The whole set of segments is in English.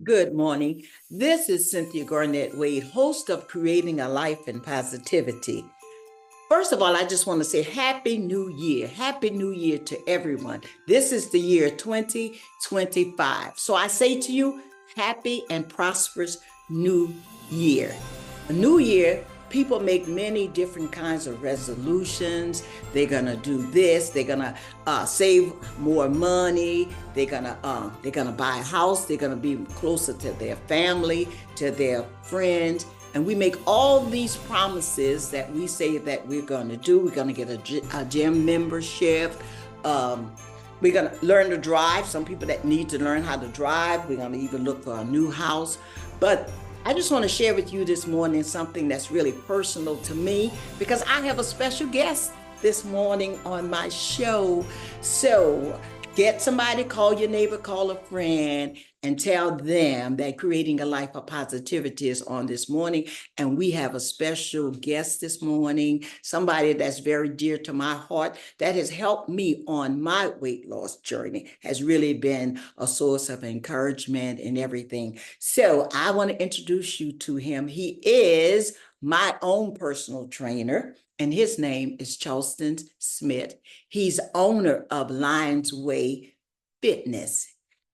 Good morning. This is Cynthia Garnett Wade, host of Creating a Life in Positivity. First of all, I just want to say Happy New Year. Happy New Year to everyone. This is the year 2025. So I say to you, happy and prosperous New Year. A new year, people make many different kinds of resolutions. They're gonna do this. They're gonna save more money. They're gonna buy a house. They're gonna be closer to their family, to their friends. And we make all these promises that we say that we're going to do. We're going to get a gym membership. We're going to learn to drive. Some people that need to learn how to drive. We're going to even look for a new house. But I just want to share with you this morning something that's really personal to me because I have a special guest this morning on my show. So get somebody, call your neighbor, call a friend, and tell them that Creating a Life of Positivity is on this morning. And we have a special guest this morning, somebody that's very dear to my heart, that has helped me on my weight loss journey, has really been a source of encouragement and everything. So I want to introduce you to him. He is my own personal trainer, and his name is Charleston Smith. He's owner of Lions Way Fitness.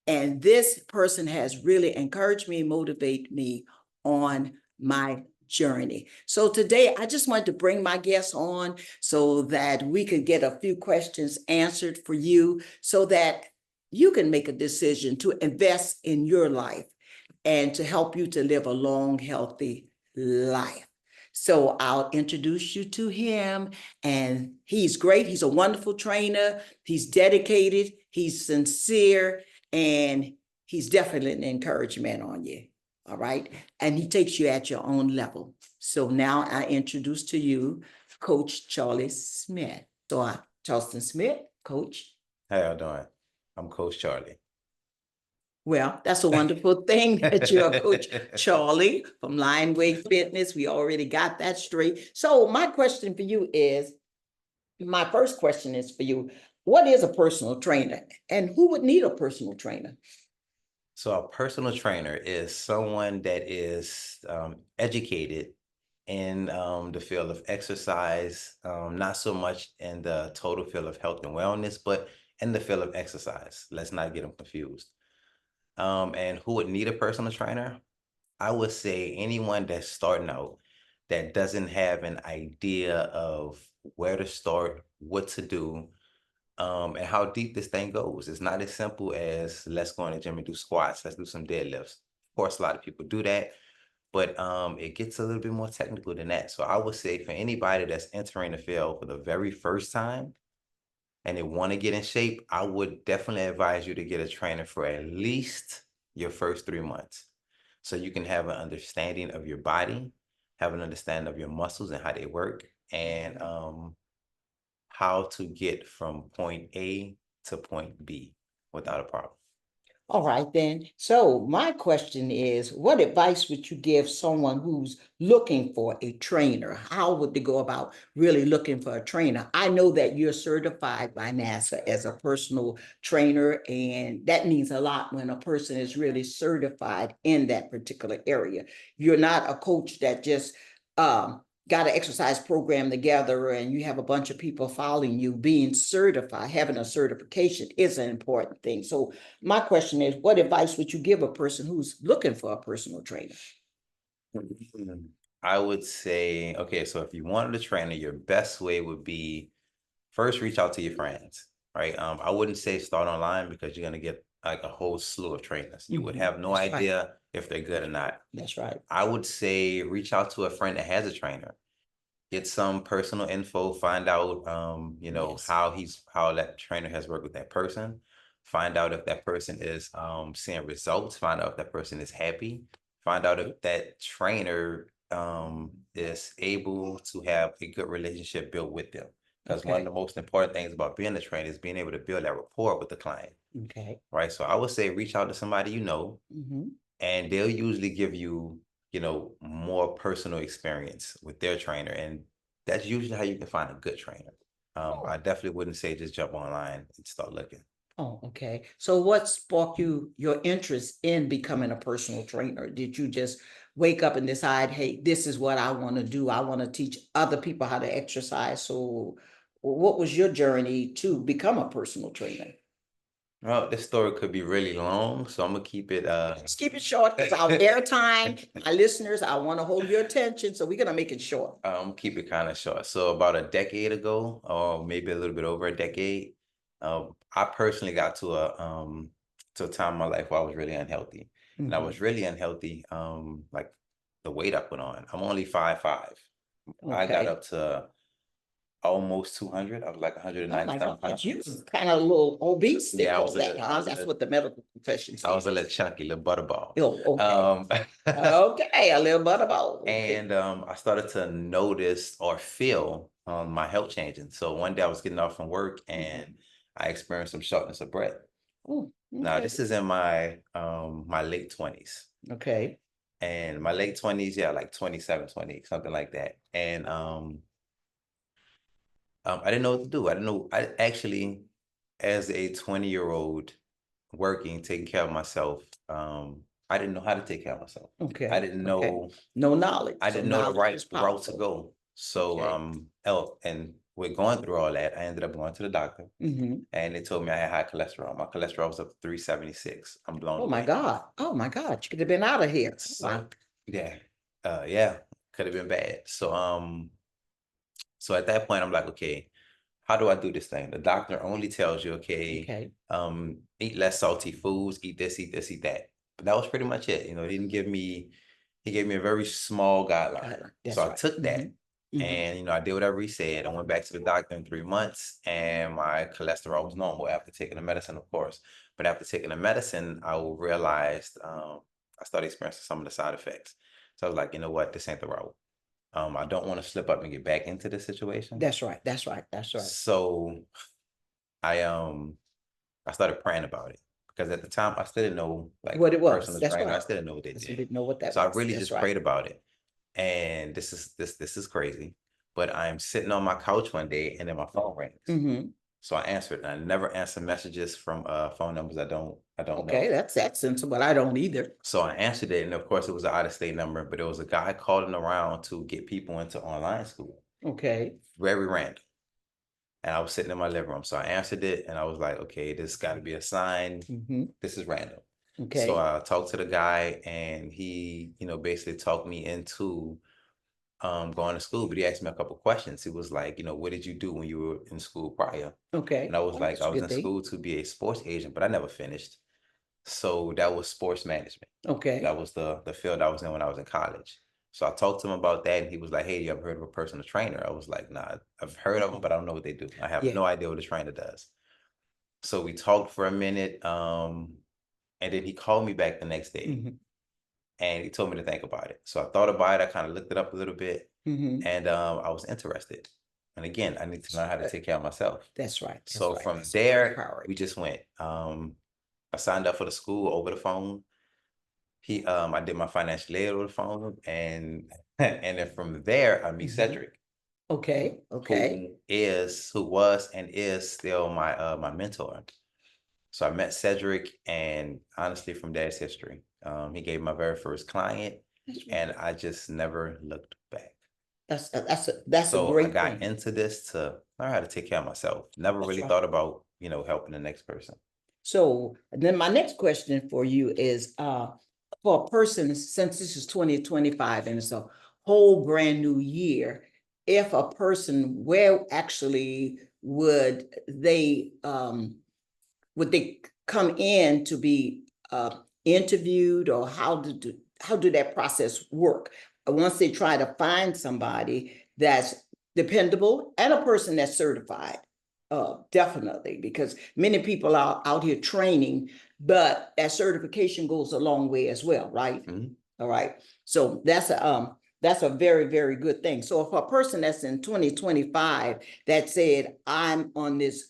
And this person has really encouraged me, motivated me on my journey. So today, I just wanted to bring my guests on so that we could get a few questions answered for you so that you can make a decision to invest in your life and to help you to live a long, healthy life. So I'll introduce you to him, and he's great. He's a wonderful trainer. He's dedicated. He's sincere, and he's definitely an encouragement on you. All right. And he takes you at your own level. So now I introduce to you Coach Charlie Smith. So Charleston Smith, Coach. How y'all doing? I'm Coach Charlie. Well, that's a wonderful thing that you're Coach Charlie from Lion Way Fitness. We already got that straight. So my question for you is, my first question is for you. What is a personal trainer and who would need a personal trainer? So a personal trainer is someone that is educated in the field of exercise, not so much in the total field of health and wellness, but in the field of exercise. Let's not get them confused. And who would need a personal trainer? I would say anyone that's starting out that doesn't have an idea of where to start, what to do, and how deep this thing goes. It's not as simple as let's go in the gym and do squats, let's do some deadlifts. Of course, a lot of people do that, but it gets a little bit more technical than that. So I would say for anybody that's entering the field for the very first time and they want to get in shape, I would definitely advise you to get a trainer for at least your first 3 months. So you can have an understanding of your body, have an understanding of your muscles and how they work, and how to get from point A to point B without a problem. All right, then. So my question is, what advice would you give someone who's looking for a trainer? How would they go about really looking for a trainer? I know that you're certified by NASA as a personal trainer, and that means a lot when a person is really certified in that particular area. You're not a coach that just got an exercise program together and you have a bunch of people following you. Being certified, having a certification is an important thing. So my question is, what advice would you give a person who's looking for a personal trainer? I would say, okay, so if you wanted a trainer, your best way would be first reach out to your friends, right? I wouldn't say start online because you're gonna get like a whole slew of trainers. You would have no That's right. idea if they're good or not. That's right. I would say reach out to a friend that has a trainer. Get some personal info, find out Yes. how that trainer has worked with that person. Find out if that person is seeing results, find out if that person is happy, find out if that trainer is able to have a good relationship built with them. Because one of the most important things about being a trainer is being able to build that rapport with the client. Okay. Right. So I would say reach out to somebody you know, and they'll usually give you, more personal experience with their trainer. And that's usually how you can find a good trainer. I definitely wouldn't say just jump online and start looking. Oh, okay. So what sparked your interest in becoming a personal trainer? Did you just wake up and decide, hey, this is what I want to do? I want to teach other people how to exercise. So what was your journey to become a personal trainer? Well, this story could be really long, so I'm gonna keep it Let's keep it short because our airtime, my listeners, I want to hold your attention. So we're gonna make it short. keep it kind of short. So about a decade ago, or maybe a little bit over a decade, I personally got to a time in my life where I was really unhealthy. And I Mhm. was really unhealthy, like the weight I put on. I'm only 5'5". I got Okay. up to almost 200. I was like Oh my 197 God, you pounds. kind of a little obese. They Yeah, call that, I huh? was a That's little, what the medical profession I was a says. little chunky, little butterball. Oh, okay. Um, Okay, a little butterball. Okay. and I started to notice or feel my health changing. So one day I was getting off from work and I experienced some shortness of breath. Oh, Now okay. this is in my late 20s. Okay. And my late 20s, yeah, like 27, 20, something like that. And I didn't know what to do. I didn't know. I actually, as a 20-year-old working, taking care of myself, I didn't know how to take care of myself. I Okay. didn't Okay. know No knowledge. I So didn't know the knowledge right is route to powerful. go. So, Okay. and with going through all that, I ended up going to the doctor Hmm. and they told me I had high cholesterol. My cholesterol was up to 376. I'm blown Oh my away. God. Oh my God. You could have been out of here. Wow. So, yeah, yeah, could have been bad. So at that point, I'm like, okay, how do I do this thing? The doctor only tells you, okay, Okay. eat less salty foods, eat this, eat that. But that was pretty much it. He gave me a very small guideline. So That's I right. took Hmm. that Hmm. and, I did whatever he said. I went back to the doctor in 3 months and my cholesterol was normal after taking the medicine, of course. But after taking the medicine, I realized I started experiencing some of the side effects. So I was like, you know what, this ain't the route. I don't want to slip up and get back into this situation. That's right. That's right. That's right. So I I started praying about it because at the time I still didn't know like What it was. personal That's trainer. I right. still didn't know what they Because you did. didn't know what that So I was. really That's just right. prayed about it. And this is crazy. But I'm sitting on my couch one day and then my phone rings. Hmm. So I answered and I never answer messages from phone numbers I don't Okay. know. That's sensible. I don't either. So I answered it and of course it was an out of state number, but it was a guy calling around to get people into online school. Okay. Very random. And I was sitting in my living room. So I answered it and I was like, okay, this got to be a sign. Hmm. This is random. So Okay. I talked to the guy and he, basically talked me into going to school, but he asked me a couple questions. He was like, what did you do when you were in school prior? And Okay. I was Oh, like, that's I a was good in thing. school to be a sports agent, but I never finished. So that was sports management. Okay. That was the field I was in when I was in college. So I talked to him about that, and he was like, "Hey, you ever heard of a personal trainer?" I was like, "Nah, I've heard of them, but I don't know what they do. I have Yeah. no idea what a trainer does." So we talked for a minute, and then he called me back the next day, Hmm. and he told me to think about it. So I thought about it. I kind of looked it up a little bit, Hmm. and I was interested. And again, I need to learn how to take care of myself. That's right. That's So right. from That's there, we priority. just went. I signed up for the school over the phone. I did my financial aid over the phone, and and then from there, I meet Hmm. Cedric, Okay. Okay. who was and is still my mentor. So I met Cedric, and honestly, from there, it's history. He gave my very first client, That's right. and I just never looked back. That's a So I great got thing. into this to learn how to take care of myself. Never That's really right. thought about, helping the next person. So then my next question for you is for a person, since this is 2025 and it's a whole brand new year, if a person, where actually would they come in to be interviewed, or how do that process work? Once they try to find somebody that's dependable and a person that's certified, definitely, because many people are out here training, but that certification goes a long way as well, right? Mhm. All right. So that's a very, very good thing. So if a person that's in 2025 that said, I'm on this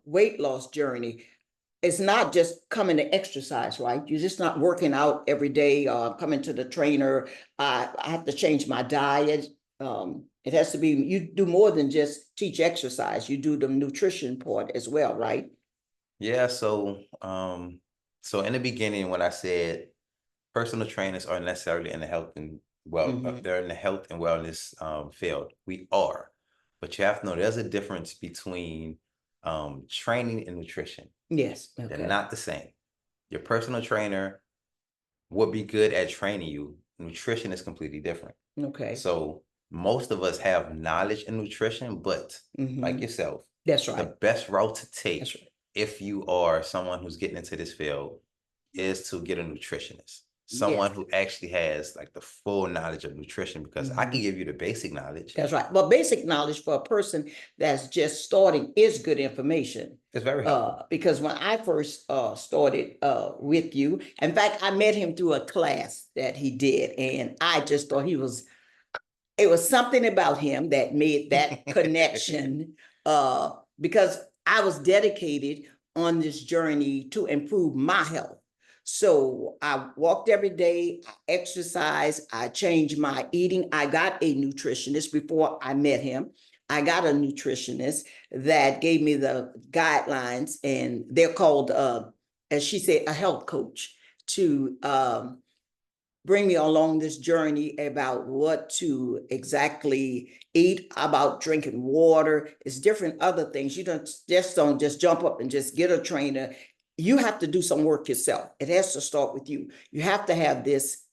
weight loss journey, it's not just coming to exercise, right? You're just not working out every day, coming to the trainer. I have to change my diet. It has to be, you do more than just teach exercise. You do the nutrition part as well, right? Yeah, so in the beginning when I said personal trainers aren't necessarily in the health and Mhm. they're in the health and wellness field. We are, but you have to know there's a difference between training and nutrition. Yes, They're okay, not the same. Your personal trainer would be good at training you. Nutrition is completely different. okay. So most of us have knowledge in nutrition, but like Mhm. yourself, That's the right, best route to that's take right. if you are someone who's getting into this field is to get a nutritionist, Yes. someone who actually has like the full knowledge of nutrition, because I can Mhm. give you the basic knowledge. That's right. Well, basic knowledge for a person that's just starting is good information. It's very helpful. Because when I first started with you, in fact, I met him through a class that he did, and I just thought it was something about him that made that connection because I was dedicated on this journey to improve my health. So I walked every day, I exercised, I changed my eating. I got a nutritionist before I met him. I got a nutritionist that gave me the guidelines, and they're called, as she said, a health coach to bring me along this journey about what to exactly eat, about drinking water. It's different other things. You don't just jump up and just get a trainer. You have to do some work yourself. It has to start with you. You have to have this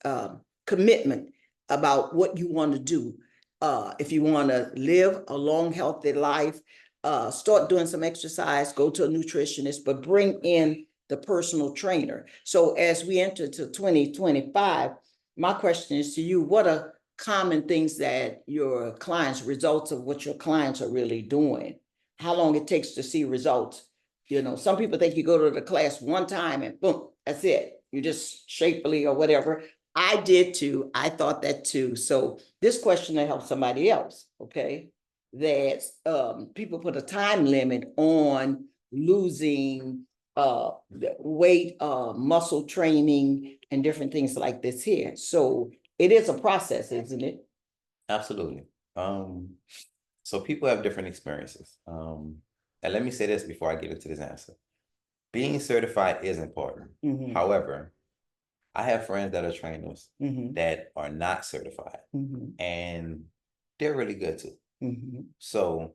commitment about what you want to do. If you want to live a long, healthy life, start doing some exercise, go to a nutritionist, but bring in the personal trainer. So as we enter to 2025, my question is to you, what are common things that your clients, results of what your clients are really doing? How long it takes to see results? You know, some people think you go to the class one time and boom, that's it. You just shapely or whatever. I did too. I thought that too. So this question to help somebody else, okay? That people put a time limit on losing weight, muscle training, and different things like this here. So it is a process, isn't it? Absolutely. So people have different experiences. And let me say this before I get into this answer. Being certified is important. Mm-hmm. However, I have friends that are trainers Mm-hmm. that are not certified, Mm-hmm. and they're really good too. Mm-hmm. So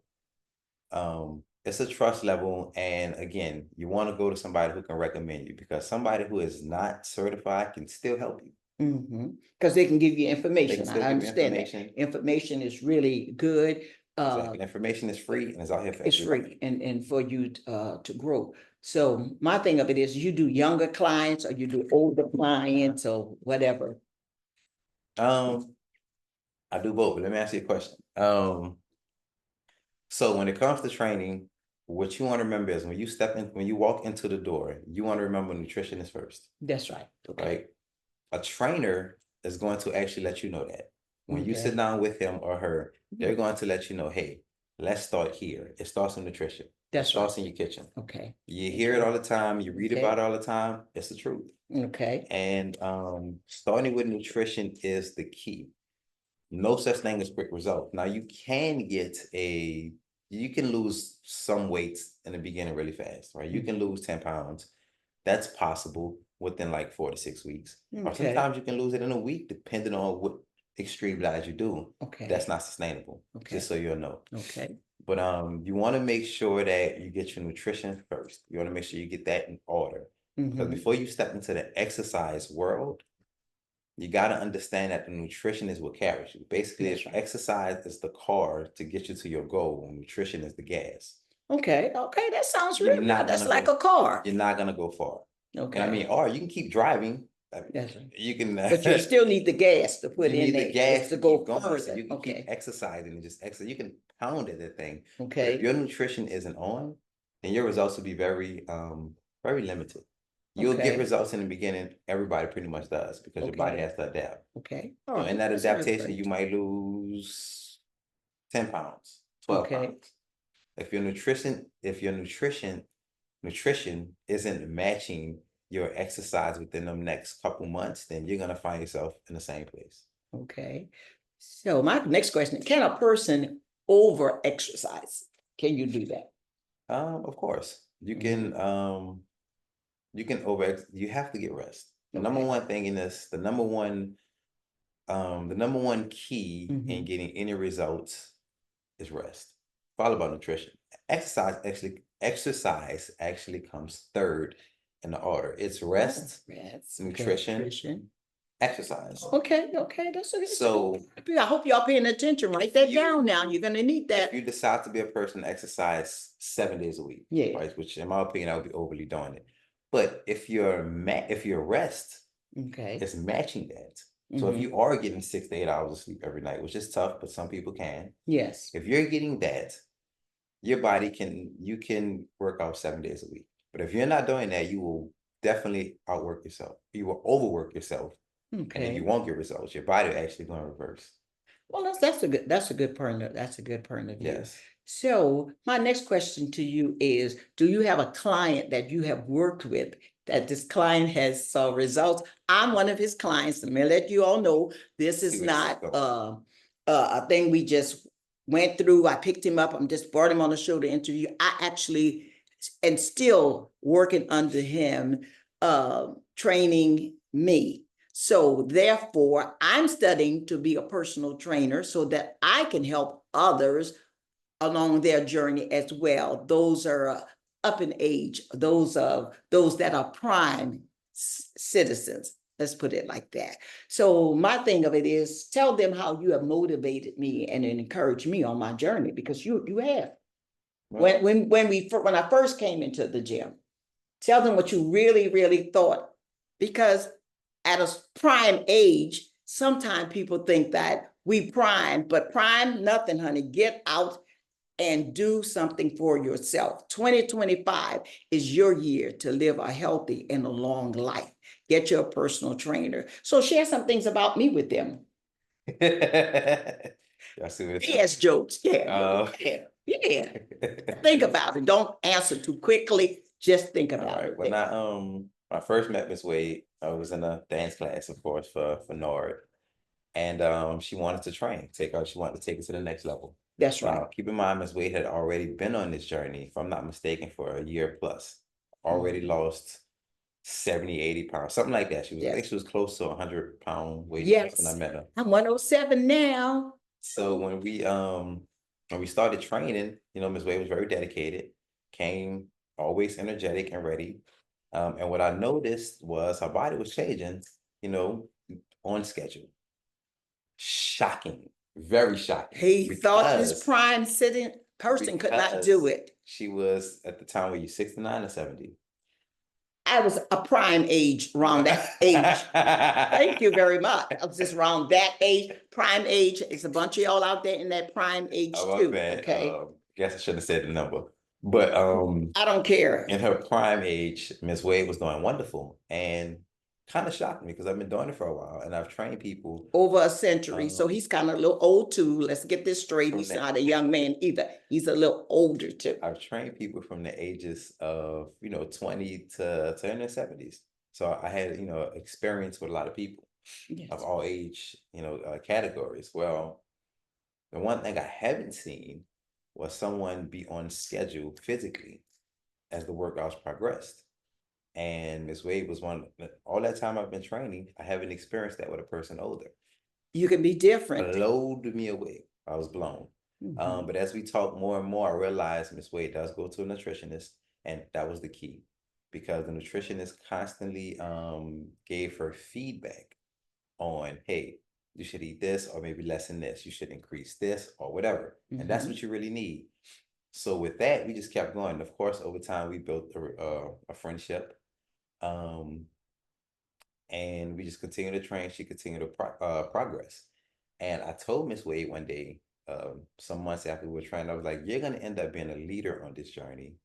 it's a trust level. And again, you want to go to somebody who can recommend you, because somebody who is not certified can still help you. Mm-hmm. Because they can give you They can information. still I give you understand that. information. Information is really good. Exactly. Information is free and it's out here for It's everybody. free and for you to grow. So my thing of it is you do younger clients or you do older clients or whatever. Um, I do both, but let me ask you a question. So when it comes to training, what you want to remember is when you walk into the door, you want to remember nutrition is first, That's right. Okay. right? A trainer is going to actually let you know that. When you sit Okay. down with him or her, they're going to let you know, hey, let's start here. It starts in nutrition. It That's right. starts in your kitchen. Okay. You hear it all the time. You read Okay. about it all the time. It's the truth. Okay. And starting with nutrition is the key. No such thing as quick results. Now you can lose some weight in the beginning really fast, right? You can lose 10 pounds. That's possible within like 4 to 6 weeks. Or Okay. sometimes you can lose it in a week, depending on what extreme diet you do. Okay. That's not sustainable. Okay. Just so you'll know. Okay. But you want to make sure that you get your nutrition first. You want to make sure you get that in order. Because before you step into the exercise world, you got to understand that the nutrition is what carries you. Basically, That's if right. exercise is the car to get you to your goal, nutrition is the gas. Okay. Okay. That sounds You're real good. not That's gonna like go. a car. You're not gonna go far. And I Okay. mean, or you can keep driving. I mean, That's right. you can. But you still need the gas to put You in need the there just gas to to go keep going, so further. you can keep Okay. exercising and just exercise. You can pound at that thing. But if Okay. your nutrition isn't on, then your results will be very limited. You'll get Okay. results in the beginning. Everybody pretty much does, because your body Okay. has to adapt. Okay. All So in right. that That's real adaptation, great. you might lose 10 pounds, 12 Okay. pounds. If your nutrition isn't matching your exercise within the next couple months, then you're gonna find yourself in the same place. Okay. So my next question, can a person over exercise? Can you do that? Of course. You you have to get rest. The number Okay. one thing in this, the number one key in Mhm. getting any results is rest, followed by nutrition. Exercise actually comes third in the order. It's Oh, rest, rest. Okay. nutrition, Nutrition. exercise. Okay, okay, that's a good. So I hope y'all paying attention. Write that you down now. You're gonna need if that. you decide to be a person to exercise 7 days a week, Yeah. right? Which in my opinion, I would be overly doing it. But if your rest Okay. is matching that. So if Mhm. you are getting 6 to 8 hours of sleep every night, which is tough, but some people can, Yes. if you're getting that, your body you can work out 7 days a week. But if you're not doing that, you will definitely outwork yourself. You will overwork yourself, and then you Okay. won't get results. Your body will actually go in reverse. Well, that's a good point. That's a good point of view. Yes. So my next question to you is: do you have a client that you have worked with that this client has saw results? I'm one of his clients. I'm gonna let you all know this See is where this is not going. a thing we just went through. I picked him up. I'm just brought him on the show to interview. I actually and still working under him, training me. So therefore, I'm studying to be a personal trainer so that I can help others along their journey as well. Those are up in age, those that are prime citizens. Let's put it like that. So my thing of it is tell them how you have motivated me and encouraged me on my journey, because you have. Well, When I first came into the gym, tell them what you really, really thought, because at a prime age, sometimes people think that we prime, but prime nothing, honey. Get out and do something for yourself. 2025 is your year to live a healthy and a long life. Get your personal trainer. So share some things about me with them. y'all see what Yes, jokes. Yeah, uh, yeah, yeah. Think about it. Don't answer too quickly. Just think all about right. it. When I first met Miss Wade, I was in a dance class, of course, for Nord. And she wanted to train, she wanted to take it to the next level. That's right. Now, keep in mind, Miss Wade had already been on this journey, if I'm not mistaken, for a year plus. Already lost 70, 80 pounds, something like that. I think she was close to 100-pound weight loss when I Yes. met her. I'm 107 now. So when we started training, Ms. Wade was very dedicated, came always energetic and ready. And what I noticed was her body was changing, you know, on schedule. Shocking, very shocking. He thought this Because prime sitting person could not do it. she was at the time, were you 69 or 70? I was a prime age, around that age. Thank you very much. I was just around that age, prime age. It's a bunch of y'all out there in that prime age Oh, my too. bad. Okay. Guess I shouldn't have said the number. But I don't care. in her prime age, Miss Wade was doing wonderful, and kind of shocked me because I've been doing it for a while and I've trained people Over a century. So he's kind of a little old too. Let's get this straight. from He's the not a young man either. He's a little older too. I've trained people from the ages of 20 to in their 70s. So I had experience with a lot of people of Yes. all age categories. Well, the one thing I haven't seen was someone be on schedule physically as the workouts progressed. And Miss Wade was all that time I've been training, I haven't experienced that with a person older. You can be different. Blowed me away. I was blown. But as we talk more and more, I realized Miss Wade does go to a nutritionist, and that was the key, because the nutritionist constantly gave her feedback on, hey, you should eat this, or maybe lessen this. You should increase this, or whatever. And that's what you really need. So with that, we just kept going. Of course, over time, we built a friendship. And we just continued to train. She continued to progress. And I told Miss Wade one day, some months after we were training, I was like, you're going to end up being a leader on this journey.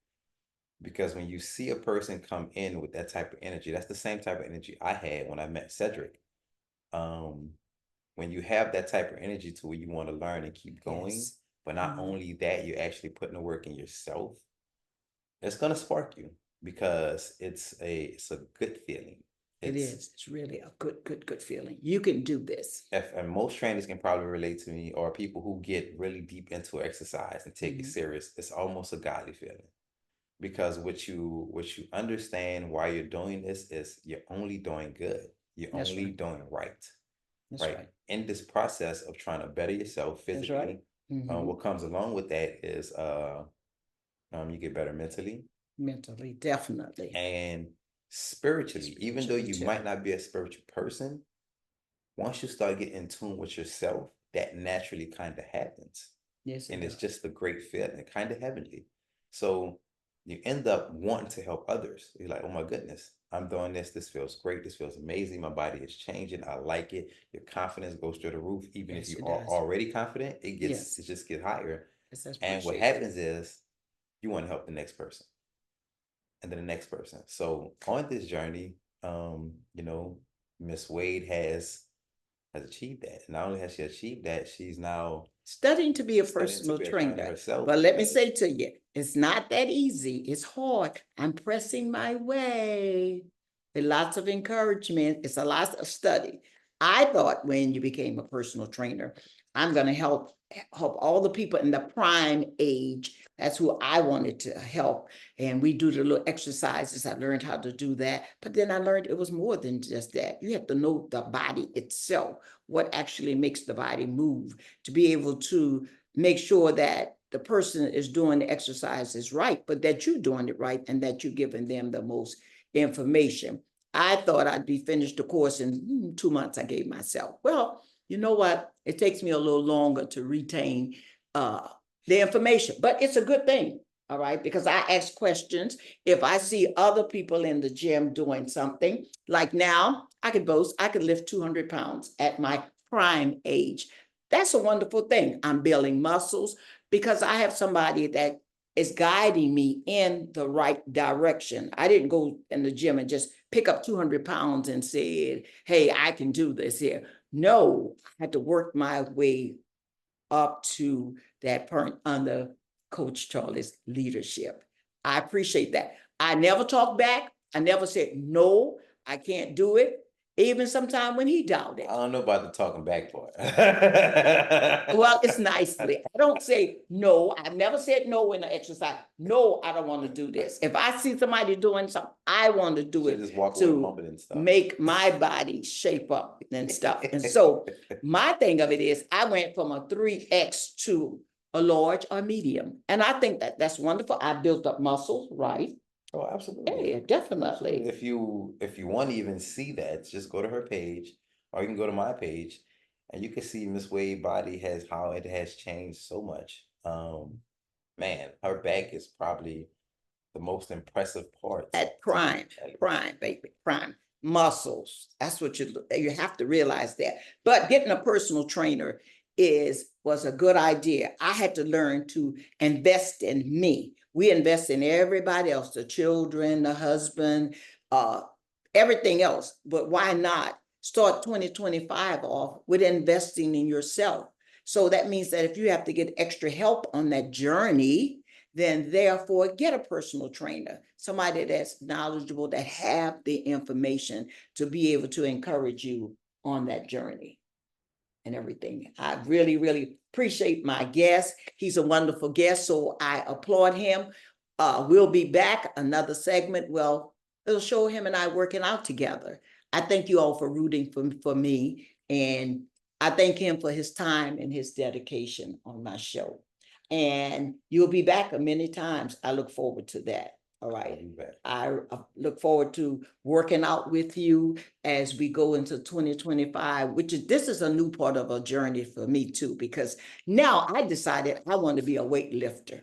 Because when you see a person come in with that type of energy, that's the same type of energy I had when I met Cedric. When you have that type of energy to where you want to learn and keep going, Yes. but not only that, you're actually putting the work in yourself, it's going to spark you, because it's a good feeling. It is. It's really a good feeling. You can do this. And most trainers can probably relate to me, or people who get really deep into exercise and take it serious. It's almost a godly feeling. because what you understand why you're doing this is you're only doing good. You're That's only right. doing right. That's Right. right. In this process of trying to better yourself That's right. physically, Mhm. what comes along with that is you get better mentally Mentally, definitely. and spiritually. Even though Spiritually you too. might not be a spiritual person, once you start getting in tune with yourself, that naturally kind of happens. Yes, it And it's does. just a great feeling, kind of heavenly. So you end up wanting to help others. You're like, oh my goodness, I'm doing this. This feels great. This feels amazing. My body is changing. I like it. Your confidence goes through the roof. Even if Yes, you it are does. already confident, Yes. it just gets higher. Yes, I And what appreciate that. happens is you want to help the next person and then the next person. So on this journey, you know, Miss Wade has achieved that. Not only has she achieved that, she's now Studying to be a studying to personal be a trainer trainer. herself. But let me say to you, it's not that easy. It's hard. I'm pressing my way. With lots of encouragement. It's a lot of study. I thought when you became a personal trainer, I'm going to help all the people in the prime age. That's who I wanted to help. And we do the little exercises. I learned how to do that. But then I learned it was more than just that. You have to know the body itself, what actually makes the body move, to be able to make sure that the person is doing the exercises right, but that you're doing it right and that you're giving them the most information. I thought I'd be finished the course in 2 months. I gave myself. Well, you know what? It takes me a little longer to retain uh, the information, but it's a good thing. All right, because I ask questions. If I see other people in the gym doing something, like now, I could boast, I could lift 200 pounds at my prime age. That's a wonderful thing. I'm building muscles because I have somebody that is guiding me in the right direction. I didn't go in the gym and just pick up 200 pounds and said, hey, I can do this here. No, I had to work my way up to that point under Coach Charlie's leadership. I appreciate that. I never talked back. I never said, no, I can't do it. Even sometime when he doubted. I don't know about the talking back part. Well, it's nicely. I don't say no. I've never said no in an exercise. No, I don't want to do this. If I see somebody doing something, I want to do Should it just walk away to mumbling stuff. make my body shape up and stuff. And so my thing of it is I went from a 3X to a large or medium. And I think that that's wonderful. I built up muscles, right? Oh, absolutely. Yeah, definitely. If you want to even see that, just go to her page, or you can go to my page, and you can see Miss Wade body has how it has changed so much. Man, her back is probably the most impressive part. At prime, baby, prime muscles. That's what you have to realize that. But getting a personal trainer was a good idea. I had to learn to invest in me. We invest in everybody else, the children, the husband, uh, everything else. But why not start 2025 off with investing in yourself? So that means that if you have to get extra help on that journey, then therefore get a personal trainer, somebody that's knowledgeable, that have the information to be able to encourage you on that journey and everything. I really, really appreciate my guest. He's a wonderful guest, so I applaud him. We'll be back, another segment. Well, it'll show him and I working out together. I thank you all for rooting for me, and I thank him for his time and his dedication on my show. And you'll be back many times. I look forward to that. All I'll right. be back. I look forward to working out with you as we go into 2025, this is a new part of a journey for me too, because now I decided I want to be a weightlifter.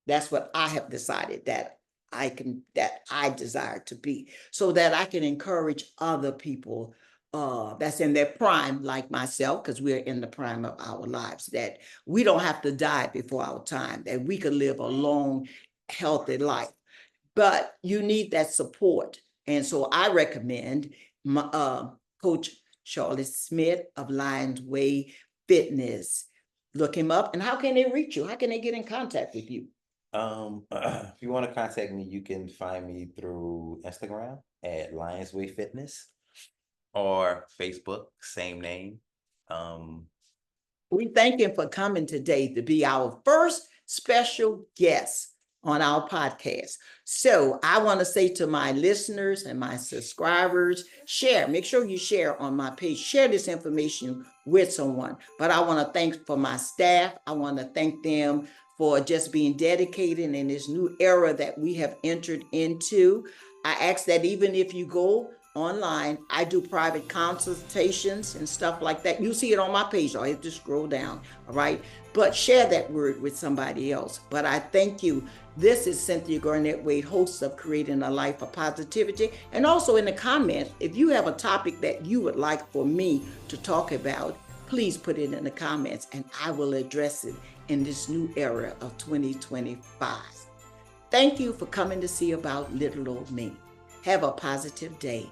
That's what I have decided that I desire to be, so that I can encourage other people that's in their prime, like myself, because we're in the prime of our lives, that we don't have to die before our time, that we could live a long, healthy life. But you need that support. And so I recommend Coach Charlie Smith of Lions Way Fitness. Look him up. And how can they reach you? How can they get in contact with you? If you want to contact me, you can find me through Instagram at Lions Way Fitness or Facebook, same name. We thank him for coming today to be our first special guest on our podcast. So I want to say to my listeners and my subscribers, share, make sure you share on my page, share this information with someone. But I want to thank for my staff. I want to thank them for just being dedicated in this new era that we have entered into. I ask that even if you go online, I do private consultations and stuff like that. You see it on my page. I have to scroll down, all right? But share that word with somebody else. But I thank you. This is Cynthia Garnett Wade, host of Creating a Life of Positivity. And also in the comments, if you have a topic that you would like for me to talk about, please put it in the comments and I will address it in this new era of 2025. Thank you for coming to see about little old me. Have a positive day.